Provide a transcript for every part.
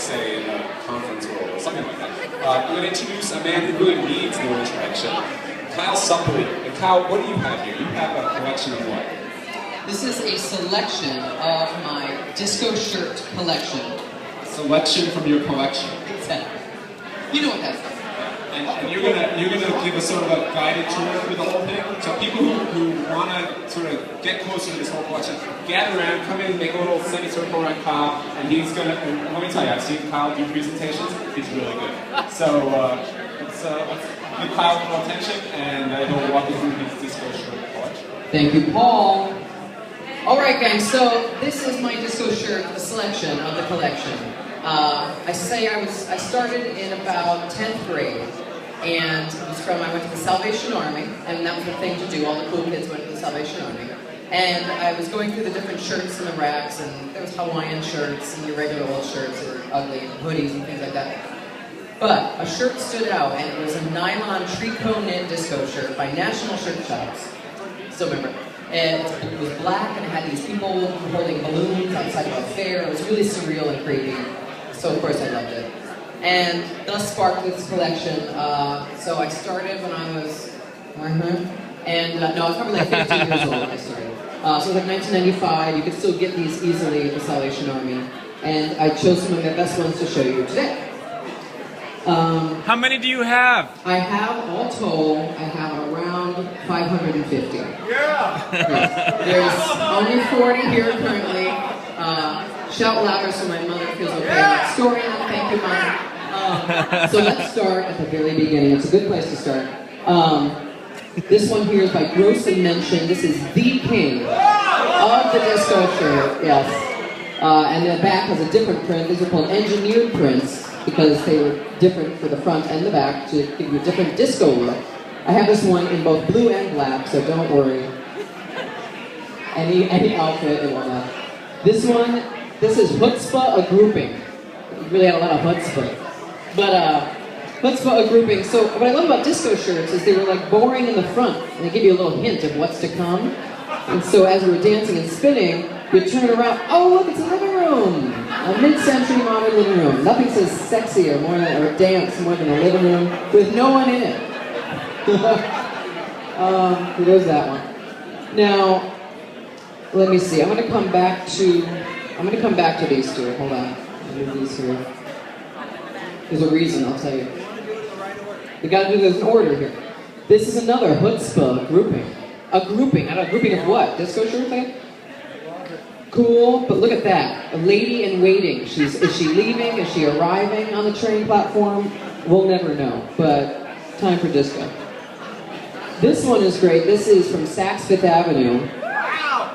say, in a conference world or something like that. I'm going to introduce a man who really needs no introduction, Kyle Supley. And Kyle, what do you have here? You have a collection of what? This is a selection of my disco shirt collection. Selection from your collection. Exactly. You know what that's like. And you're gonna give us sort of a guided tour through the whole thing. So people who want to sort of get closer to this whole collection, gather around, come in, make a little semicircle around Kyle, and he's gonna. And let me tell you, I've seen Kyle do presentations. He's really good. So let's give Kyle a little attention, and he'll walk you through his disco shirt collection. Thank you, Paul. All right, guys. So this is my disco shirt selection of the collection. I started in about 10th grade, and it was I went to the Salvation Army, and that was the thing to do. All the cool kids went to the Salvation Army. And I was going through the different shirts in the racks, and there was Hawaiian shirts and your regular old shirts that were ugly, and hoodies and things like that. But a shirt stood out, and it was a nylon tricot knit disco shirt by National Shirt Shops. Still remember it. And it was black, and it had these people holding balloons outside of a fair. It was really surreal and creepy. So of course I loved it. And thus sparked this collection. So I started when I was, I was probably like 15 years old when I started. So it was like 1995. You could still get these easily at the Salvation Army. And I chose some of my best ones to show you today. How many do you have? I have, all told, I have around 550. Yeah! Yes. There's only 40 here currently. Shout louder so my mother feels okay. Yeah! Story on, thank you, Mom. So let's start at the very beginning. It's a good place to start. This one here is by Gross and Mention. This is the king of the disco shirt. Yes. And the back has a different print. These are called engineered prints because they were different for the front and the back to give you a different disco look. I have this one in both blue and black, so don't worry. Any outfit and whatnot. This one, this is Chutzpah, a grouping. You really had a lot of chutzpah. But Chutzpah, a grouping. So what I love about disco shirts is they were like boring in the front, and they give you a little hint of what's to come. And so as we were dancing and spinning, you'd turn around, oh look, it's a living room! A mid-century modern living room. Nothing says sexy or dance more than a living room with no one in it. There's that one. Now, let me see. I'm going to come back to these two. Hold on. I'll move these here. There's a reason, I'll tell you. We got to do this in order here. This is another chutzpah grouping. A grouping. I don't know, a grouping of what? Disco shirt thing? Cool, but look at that. A lady in waiting. Is she leaving? Is she arriving on the train platform? We'll never know, but time for disco. This one is great. This is from Saks Fifth Avenue.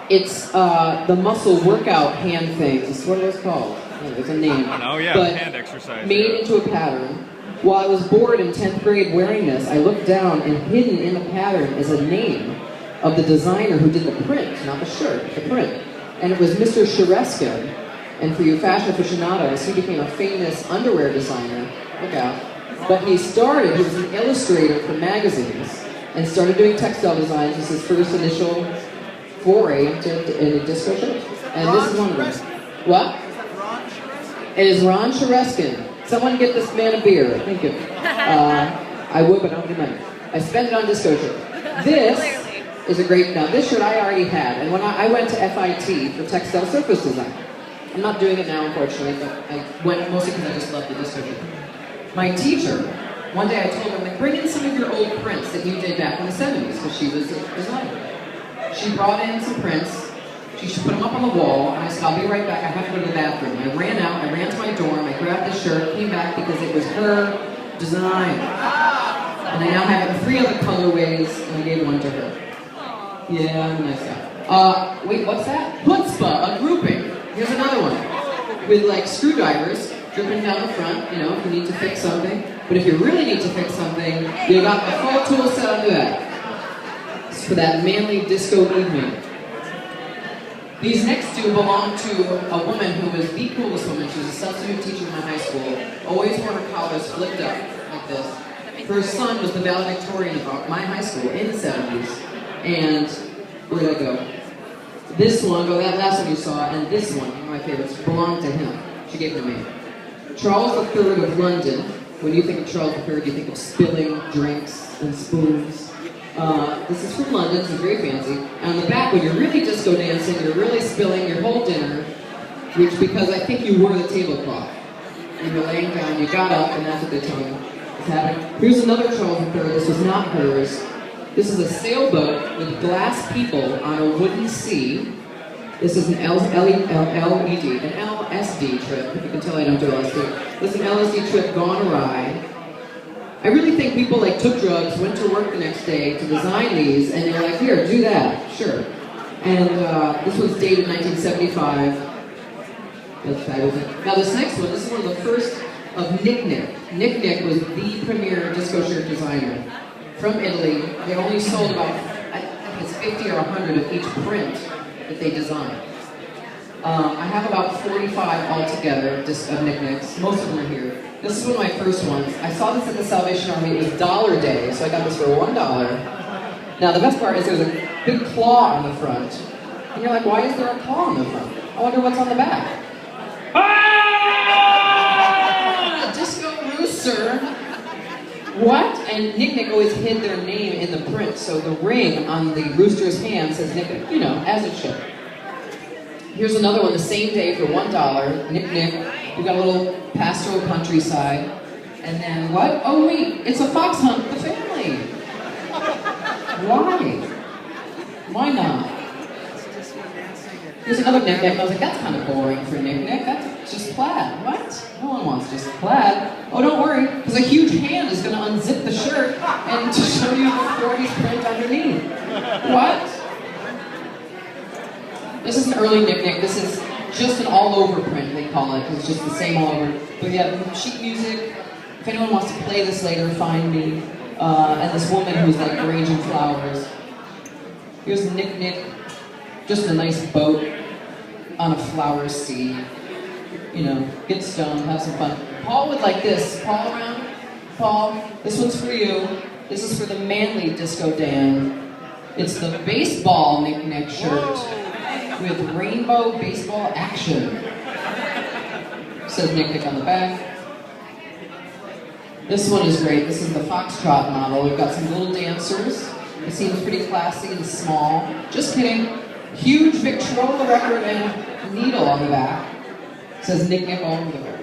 It's the muscle workout hand things. What are those called? Oh, there's a name. Oh yeah, but hand exercise. Made into a pattern. While I was bored in 10th grade wearing this, I looked down and hidden in the pattern is a name of the designer who did the print, not the shirt, the print. And it was Mr. Shereskin. And for you fashion aficionados, he became a famous underwear designer. Look out. But he was an illustrator for magazines and started doing textile designs as his first initial foray into disco shirts. And this is one of them. What? It is Ron Shereskin. Someone get this man a beer. Thank you. I would, but I don't have any money. I spend it on disco shirt. This is a great, now this shirt I already had, and when I went to FIT for textile surface design. I'm not doing it now, unfortunately, but I went mostly because I just love the disco shirt. My teacher, one day I told her, like, bring in some of your old prints that you did back in the 70s, because she was a designer. She brought in some prints, she put them up on the wall, and I said, I'll be right back, I have to go to the bathroom. I ran out, I ran to my dorm, I grabbed the shirt, came back because it was her design. And I now have it in 3 other colorways, and I gave one to her. Yeah, I'm a nice guy. Wait, what's that? Chutzpah, a grouping. Here's another one. With like screwdrivers dripping down the front, you know, if you need to fix something. But if you really need to fix something, you got the full tool set under that. It's for that manly disco evening. These next two belong to a woman who was the coolest woman. She was a substitute teacher in my high school. Always wore her collars flipped up like this. Her son was the valedictorian of my high school in the 70s. And where did I go? This one, that last one you saw, and this one my favorites, belonged to him. She gave it to me. Charles III of London. When you think of Charles III, you think of spilling drinks and spoons. This is from London, so it's very fancy. And on the back, when you're really disco dancing, you're really spilling your whole dinner, which because I think you wore the tablecloth. You were laying down, you got up, and that's what they tell you is happening. Here's another Charles III. This was not hers. This is a sailboat with glass people on a wooden sea. This is an LSD trip. If you can tell, I don't do LSD. This is an LSD trip gone awry. I really think people like took drugs, went to work the next day to design these, and they were like, here, do that, sure. And this was dated 1975. That's fabulous. Now this next one, this is one of the first of Nick Nick. Nick Nick was the premier disco shirt designer from Italy. They only sold about, I think it's 50 or 100 of each print that they designed. I have about 45 altogether of Nick Nicks. Most of them are here. This is one of my first ones. I saw this at the Salvation Army. It was Dollar Day, so I got this for $1. Now the best part is there's a big claw on the front. And you're like, why is there a claw on the front? I wonder what's on the back. Ah! Disco Rooster. What? And Nick Nick always hid their name in the print, so the ring on the rooster's hand says Nick Nick, you know, as it should. Here's another one, the same day for $1. Nick Nick. We got a little pastoral countryside. And then what? Oh wait, it's a fox hunt with the family. Why? Why not? Here's another Nick Nick. I was like, that's kind of boring for Nick Nick. That's just plaid. What? No one wants just plaid. Oh, don't worry, because a huge hand is going to unzip the shirt and to show you the 40s print underneath. What? This is an early Nick Nick. This is just an all-over print, they call it, because it's just the same all over. But yeah, sheet music. If anyone wants to play this later, find me. And this woman who's like arranging flowers. Here's Nick Nick. Just a nice boat on a flower sea. You know, get stoned, have some fun. Paul would like this. Paul around? Paul, this one's for you. This is for the manly disco Dan. It's the baseball Nick Nick shirt with rainbow baseball action. Says Nick Nick on the back. This one is great. This is the Foxtrot model. We've got some little dancers. It seems pretty classy and small. Just kidding. Huge Victrola record and needle on the back. It says Nick Nick all over the record.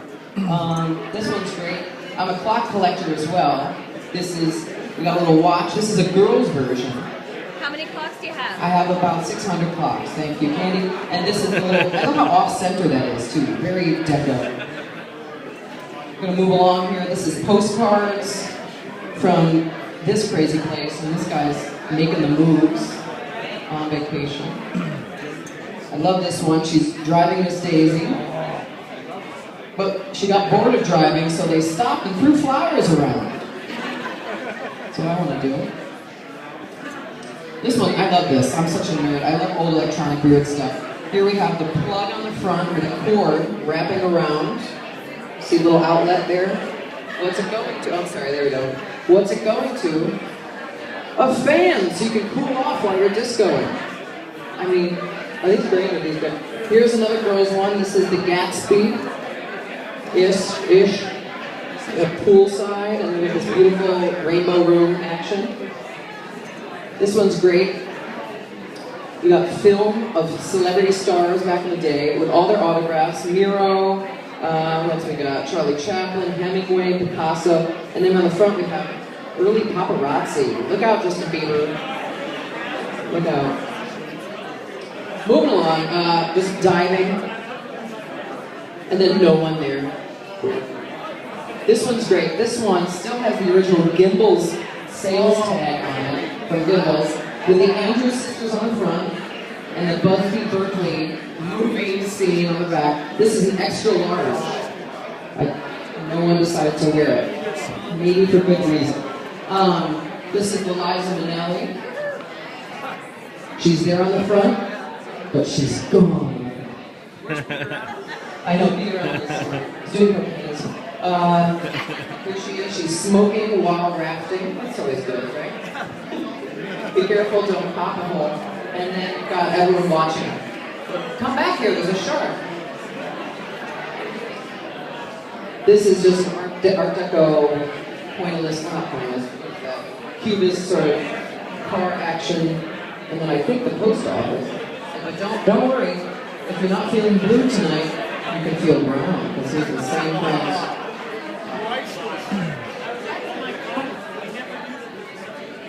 This one's great. I'm a clock collector as well. We got a little watch. This is a girl's version. How many clocks do you have? I have about 600 clocks. Thank you, Candy. And this is a little, I love how off-center that is too. Very deco. I'm gonna move along here. This is postcards from this crazy place, and this guy's making the moves on vacation. I love this one. She's driving Miss Daisy, but she got bored of driving, so they stopped and threw flowers around. That's what I want to do. This one, I love this. I'm such a nerd. I love old electronic weird stuff. Here we have the plug on the front with a cord wrapping around. See the little outlet there? What's it going to? Oh, I'm sorry, there we go. What's it going to? A fan, so you can cool off while you're discoing. I mean, are these great or these good? Here's another girl's one. This is the Gatsby. Ish. A poolside, and then we have this beautiful rainbow room action. This one's great. We got film of celebrity stars back in the day with all their autographs. Miro, what else we got? Charlie Chaplin, Hemingway, Picasso, and then on the front we have early paparazzi. Look out, Justin Bieber. Look out. Moving along, just diving, and then no one there. This one's great. This one still has the original Gimbals sales tag on it from Gimbals, with the Andrews sisters on the front and the Busby Berkeley movie scene on the back. This is an extra large. No one decided to wear it, maybe for good reason. This is Liza Minnelli. She's there on the front, but she's gone. I know, neither on this one. Zoom her penis. Here she is. She's smoking while rafting. That's always good, right? Be careful, don't pop a hole. And then you've got everyone watching. Come back here, there's a shark. This is just an Art Deco pointillist, not pointillist, cubist sort of car action, and then I think the post office. But don't worry, if you're not feeling blue tonight, you can feel brown, because these are the same things.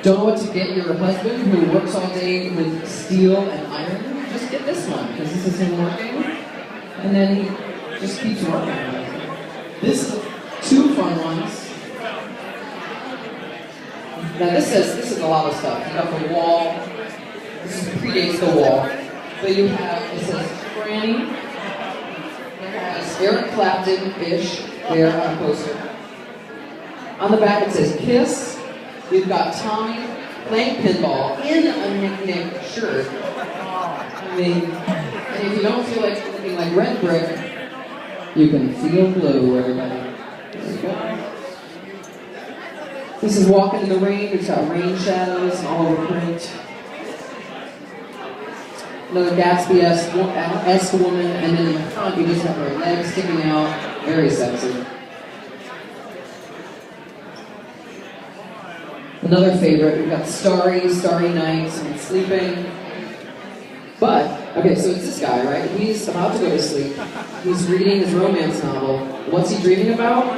Don't know what to get your husband who works all day with steel and iron? Just get this one, because this is him working, and then he just keeps working. This is two fun ones. Now this is a lot of stuff. You got the wall. This predates the wall. But you have, it says Franny. It has Eric Clapton-ish there on a poster. On the back it says Kiss. You've got Tommy playing pinball in a Nick shirt. I mean, and if you don't feel like looking like Red Brick, you can feel blue, everybody. There you go. This is Walking in the Rain. It's got rain shadows and all over print. Another Gatsby-esque woman, and then in the front you just have her legs sticking out. Very sexy. Another favorite, we've got Starry Nights, and Sleeping. But, okay, so it's this guy, right? He's about to go to sleep. He's reading his romance novel. What's he dreaming about?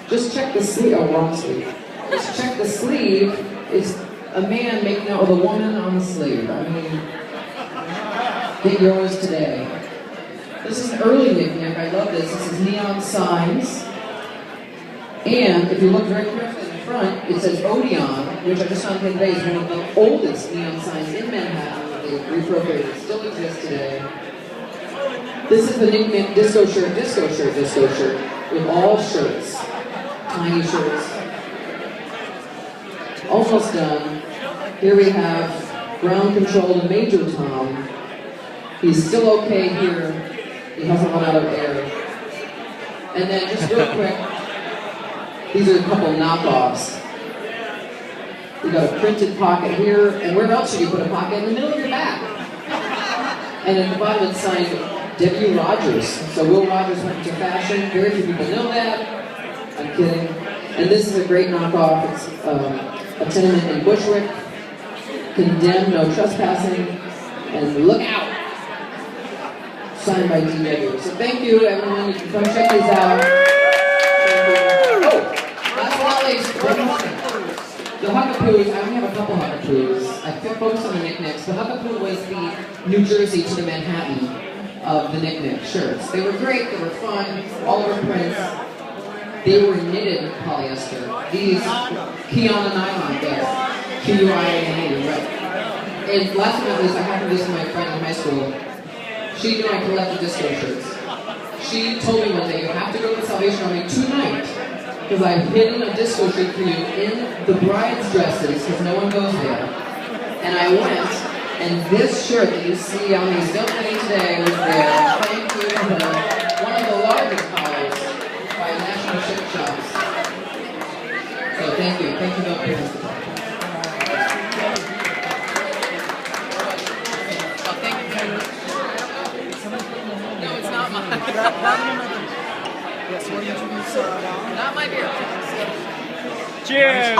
Just check the sleeve. Oh, wrong sleeve. Just check the sleeve. It's a man making out with a woman on the sleeve. I mean, get yours today. This is an early knick-knack. I love this. This is Neon Signs. And if you look very carefully in the front, it says Odeon, which I just found today is one of the oldest neon signs in Manhattan that they reappropriated. It still exists today. This is the Nick disco shirt, with all shirts. Tiny shirts. Almost done. Here we have Ground Control to Major Tom. He's still okay here. He hasn't run out of air. And then just real quick, these are a couple knockoffs. We got a printed pocket here, and where else should you put a pocket? In the middle of your back. And at the bottom it's signed W. Rogers. So Will Rogers went into fashion. Very few people know that. I'm kidding. And this is a great knockoff. It's a tenement in Bushwick. Condemned, no trespassing. And look out! Signed by DW. So thank you, everyone. You can come check these out. Oh! The Huckapoos, I only have a couple Huckapoos. I focused on the knickknacks. The Huckapoo was the New Jersey to the Manhattan of the knickknack shirts. They were great, they were fun, all over prints. They were knitted polyester. These Kiana Nylon there. Q-U-I-A-N-A, right. And last but not least, I happened to this with my friend in high school. She knew I collected disco shirts. She told me one day, you have to go to the Salvation Army tonight, because I've hidden a disco shirt for you in the bride's dresses, because no one goes there. And I went, and this shirt that you see on me still fitting today was there. Thank you to her. One of the largest collars by National Ship Shops. So thank you. Thank you, Bill Pierce. No, it's not mine. Yes, what do you choose? Not my beer. Cheers!